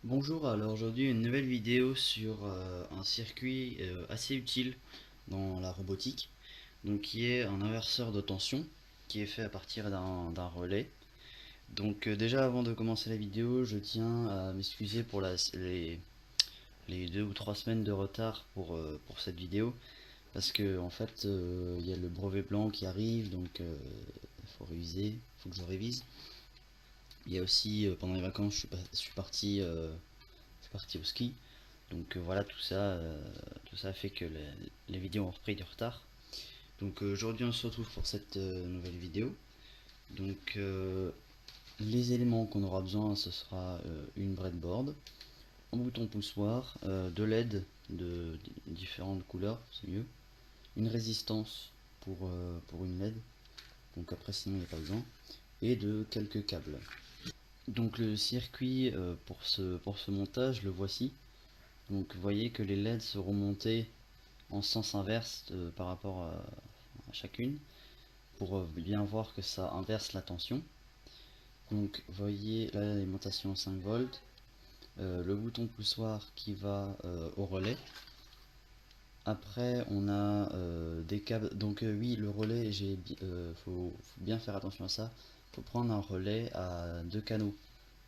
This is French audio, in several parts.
Bonjour, alors aujourd'hui une nouvelle vidéo sur un circuit assez utile dans la robotique, donc qui est un inverseur de tension qui est fait à partir d'un relais. Donc déjà avant de commencer la vidéo, je tiens à m'excuser pour les 2 ou 3 semaines de retard pour cette vidéo, parce que en fait il y a le brevet blanc qui arrive, donc il faut réviser, il faut que je révise. Il y a aussi pendant les vacances je suis parti au ski. Donc voilà, tout ça fait que les vidéos ont repris du retard. Donc aujourd'hui on se retrouve pour cette nouvelle vidéo. Donc les éléments qu'on aura besoin, ce sera une breadboard, un bouton poussoir, deux LED de différentes couleurs, c'est mieux, une résistance pour une LED, donc après sinon il n'y a pas besoin, et de quelques câbles. Donc le circuit pour ce montage, le voici. Donc vous voyez que les LED seront montés en sens inverse par rapport à chacune pour bien voir que ça inverse la tension. Donc voyez là l'alimentation 5 volts, le bouton poussoir qui va au relais. Après on a des câbles, donc oui, le relais, faut bien faire attention à ça. Faut prendre un relais à 2 canaux,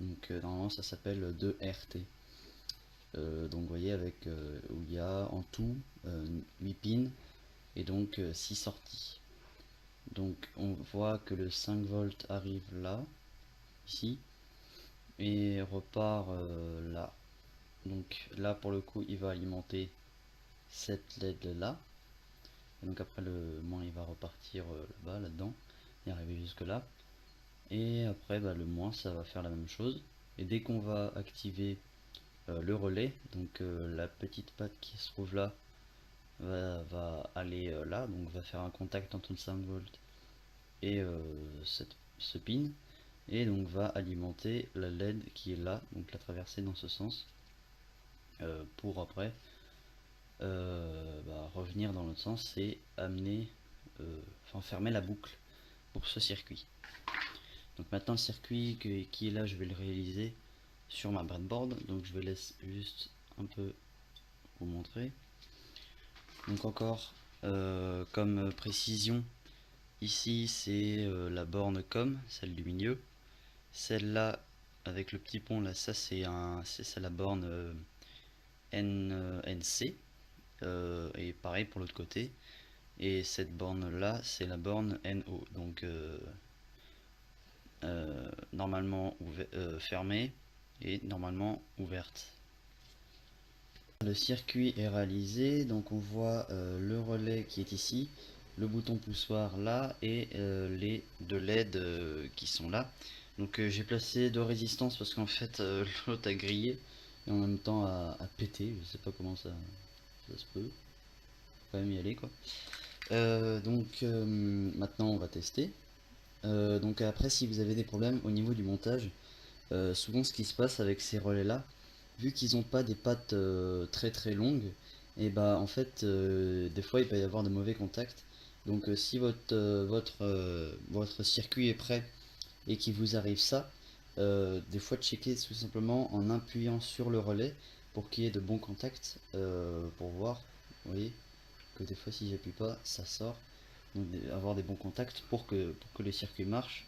donc normalement ça s'appelle 2 RT. Donc vous voyez avec où il y a en tout 8 pins et donc 6 sorties. Donc on voit que le 5 volts arrive là, ici, et repart là. Donc là pour le coup il va alimenter cette LED là. Et donc après le moins il va repartir là-bas, là-dedans, et arriver jusque là. Et après le moins ça va faire la même chose. Et dès qu'on va activer le relais, donc la petite patte qui se trouve là va aller là, donc va faire un contact entre le 5 volts et ce pin, et donc va alimenter la LED qui est là, donc la traverser dans ce sens, pour après revenir dans l'autre sens et amener, enfin fermer la boucle pour ce circuit. Donc maintenant le circuit qui est là, je vais le réaliser sur ma breadboard, donc je vais laisser juste un peu vous montrer. Donc encore comme précision, ici c'est la borne COM, celle du milieu. Celle-là avec le petit pont là, ça c'est la borne NC, et pareil pour l'autre côté. Et cette borne là c'est la borne NO, donc normalement fermée et normalement ouverte. Le circuit est réalisé, donc on voit le relais qui est ici, le bouton poussoir là et les deux LED qui sont là. Donc j'ai placé deux résistances parce qu'en fait l'autre a grillé et en même temps a pété, je sais pas comment ça se peut, faut quand même y aller quoi. Maintenant on va tester. Donc après si vous avez des problèmes au niveau du montage, souvent ce qui se passe avec ces relais là, vu qu'ils n'ont pas des pattes très très longues, et bah en fait des fois il peut y avoir de mauvais contacts. Donc si votre circuit est prêt et qu'il vous arrive ça, des fois checker tout simplement en appuyant sur le relais pour qu'il y ait de bons contacts, pour voir, vous voyez, que des fois si j'appuie pas ça sort. Donc avoir des bons contacts pour que le circuit marche,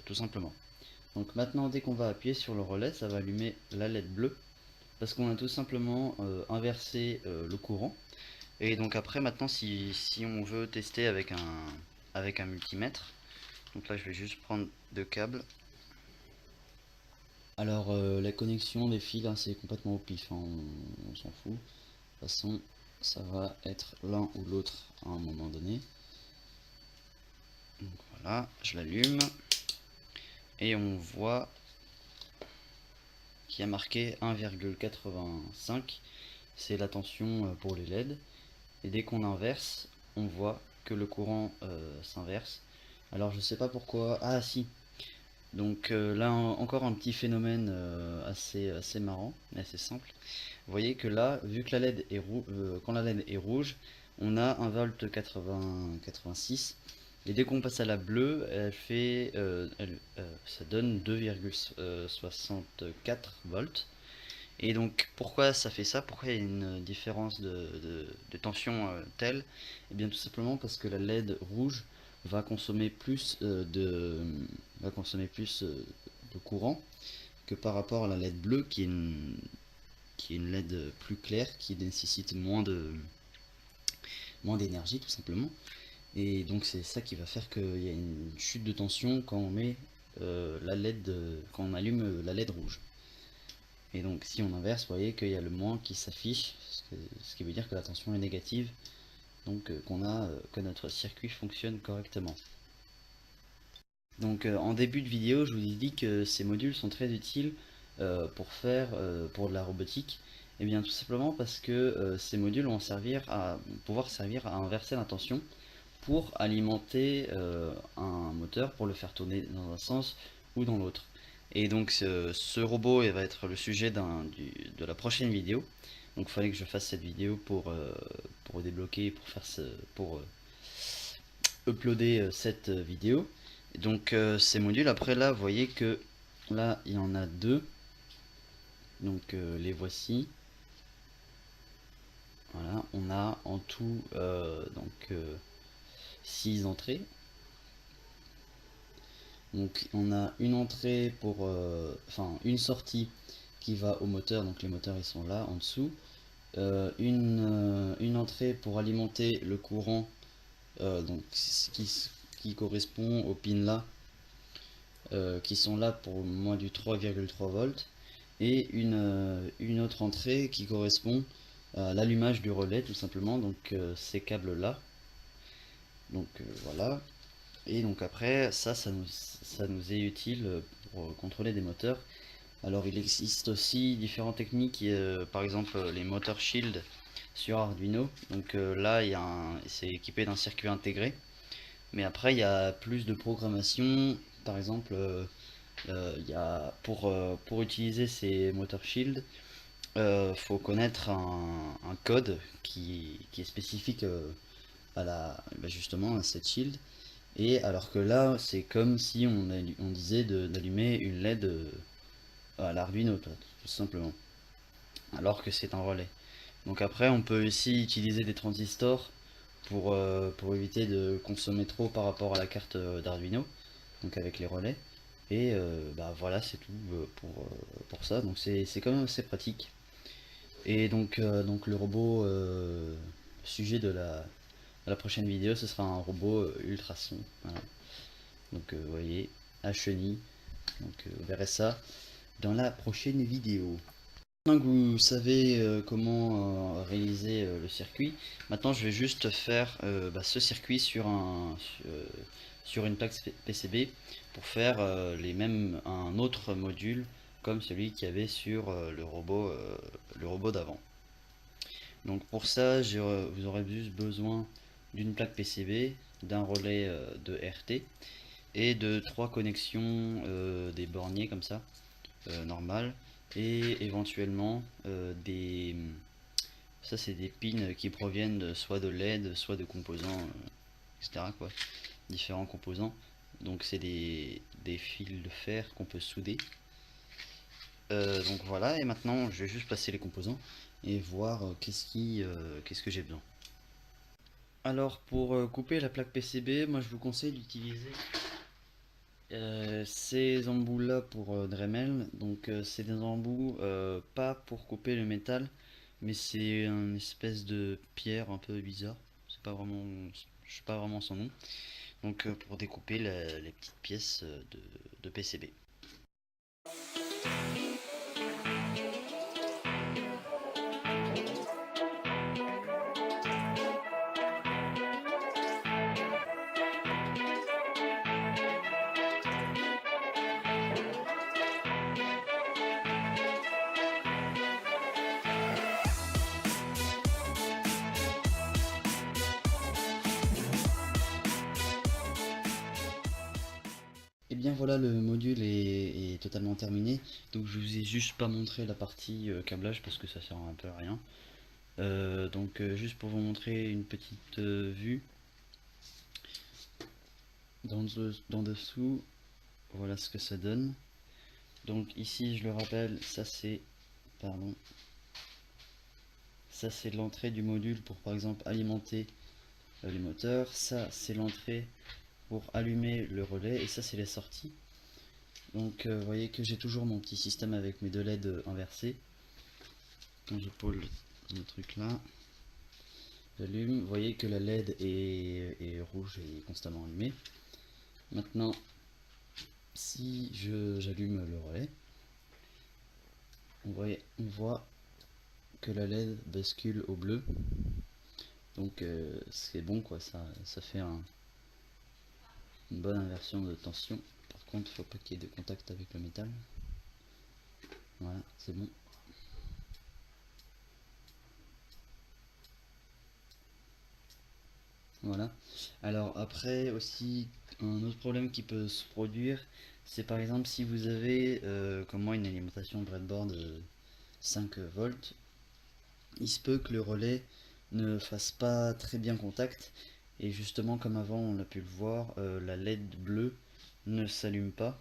tout simplement. Donc maintenant dès qu'on va appuyer sur le relais, ça va allumer la LED bleue parce qu'on a tout simplement inversé le courant. Et donc après maintenant si on veut tester avec un multimètre, donc là je vais juste prendre deux câbles. Alors la connexion des fils hein, c'est complètement au pif, hein, on s'en fout. De toute façon ça va être l'un ou l'autre à un moment donné. Donc voilà, je l'allume et on voit qui a marqué 1,85, c'est la tension pour les LED. Et dès qu'on inverse, on voit que le courant s'inverse. Alors je sais pas pourquoi. Ah si. Donc là encore un petit phénomène assez marrant, mais assez simple. Vous voyez que là, vu que la LED est quand la LED est rouge, on a 1 volt 86. Et dès qu'on passe à la bleue, ça donne 2,64 volts. Et donc pourquoi ça fait ça? Pourquoi il y a une différence de tension telle? Et bien tout simplement parce que la LED rouge va consommer plus de courant que par rapport à la LED bleue qui est une LED plus claire, qui nécessite moins d'énergie tout simplement. Et donc c'est ça qui va faire qu'il y a une chute de tension quand on met quand on allume la LED rouge. Et donc si on inverse, vous voyez qu'il y a le moins qui s'affiche, ce qui veut dire que la tension est négative, donc que notre circuit fonctionne correctement. Donc en début de vidéo, je vous ai dit que ces modules sont très utiles pour de la robotique. Et bien tout simplement parce que ces modules vont pouvoir servir à inverser la tension pour alimenter un moteur, pour le faire tourner dans un sens ou dans l'autre. Et donc ce robot va être le sujet de la prochaine vidéo. Donc il fallait que je fasse cette vidéo pour débloquer, pour uploader cette vidéo. Et donc ces modules, après là, vous voyez que là il y en a deux. Donc les voici. Voilà, on a en tout 6 entrées. Donc on a une entrée une sortie qui va au moteur, donc les moteurs ils sont là en dessous. Une entrée pour alimenter le courant, donc qui correspond aux pins là, qui sont là pour moins du 3,3 volts. Et une autre entrée qui correspond à l'allumage du relais tout simplement, donc ces câbles là. Donc voilà. Et donc après, ça nous est utile pour contrôler des moteurs. Alors il existe aussi différentes techniques, par exemple les moteurs Shield sur Arduino. Donc là, c'est équipé d'un circuit intégré. Mais après, il y a plus de programmation. Par exemple, pour utiliser ces moteurs Shield, faut connaître un code qui est spécifique justement à cette Shield. Et alors que là, c'est comme si on disait d'allumer une LED à l'Arduino, tout simplement. Alors que c'est un relais. Donc après, on peut aussi utiliser des transistors pour éviter de consommer trop par rapport à la carte d'Arduino, donc avec les relais. Et voilà, c'est tout pour ça. Donc c'est quand même assez pratique. Et donc le robot sujet de la prochaine vidéo, ce sera un robot ultrason. Voilà. Donc vous voyez, à chenille. Donc vous verrez ça dans la prochaine vidéo. Maintenant que vous savez comment réaliser le circuit, maintenant je vais juste faire ce circuit sur une plaque PCB pour faire un autre module comme celui qu'il y avait sur le robot d'avant. Donc pour ça, vous aurez juste besoin d'une plaque PCB, d'un relais de RT et de 3 connexions des borniers comme ça, normal, et éventuellement ça c'est des pins qui proviennent soit de LED, soit de composants, etc. quoi, différents composants. Donc c'est des fils de fer qu'on peut souder. Donc voilà, et maintenant je vais juste passer les composants et voir qu'est-ce que j'ai besoin. Alors pour couper la plaque PCB, moi je vous conseille d'utiliser ces embouts là pour Dremel. Donc c'est des embouts pas pour couper le métal, mais c'est une espèce de pierre un peu bizarre. Je sais pas vraiment son nom. Donc pour découper les petites pièces de PCB. Et bien voilà, le module est totalement terminé. Donc je vous ai juste pas montré la partie câblage parce que ça sert un peu à rien. Donc juste pour vous montrer une petite vue. Dans dessous, voilà ce que ça donne. Donc ici, je le rappelle, ça c'est l'entrée du module pour par exemple alimenter les moteurs. Ça c'est l'entrée pour allumer le relais et ça c'est les sorties. Donc vous voyez que j'ai toujours mon petit système avec mes deux LED inversés. Quand je pose le truc là, j'allume, vous voyez que la LED est rouge et constamment allumée. Maintenant, si j'allume le relais, on voit que la LED bascule au bleu. Donc c'est bon quoi, ça fait une bonne inversion de tension. Par contre, il faut pas qu'il y ait de contact avec le métal. Voilà, c'est bon. Voilà. Alors après aussi, un autre problème qui peut se produire, c'est par exemple si vous avez, comme moi, une alimentation breadboard 5 volts, il se peut que le relais ne fasse pas très bien contact. Et justement, comme avant on a pu le voir, la LED bleue ne s'allume pas.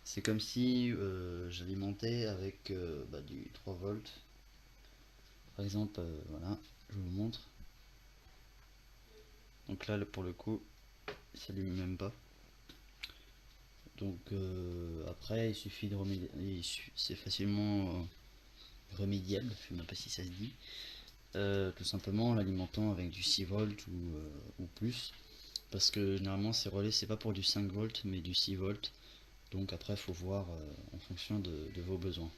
C'est comme si j'alimentais avec du 3 volts. Par exemple, voilà, je vous montre. Donc là, pour le coup, il s'allume même pas. Donc après, il suffit de remédier. C'est facilement remédiable, je sais même pas si ça se dit. Tout simplement en l'alimentant avec du 6 volts ou plus. Parce que généralement, ces relais, c'est pas pour du 5 volts, mais du 6 volts. Donc après, il faut voir en fonction de vos besoins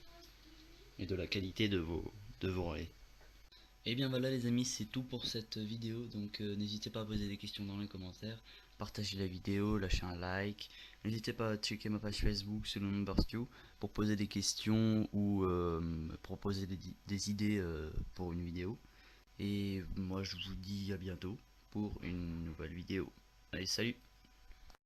et de la qualité de vos relais. Et bien voilà les amis, c'est tout pour cette vidéo, donc n'hésitez pas à poser des questions dans les commentaires, partagez la vidéo, lâchez un like, n'hésitez pas à checker ma page Facebook sous le nom Barstew pour poser des questions ou me proposer des idées pour une vidéo. Et moi je vous dis à bientôt pour une nouvelle vidéo. Allez, salut!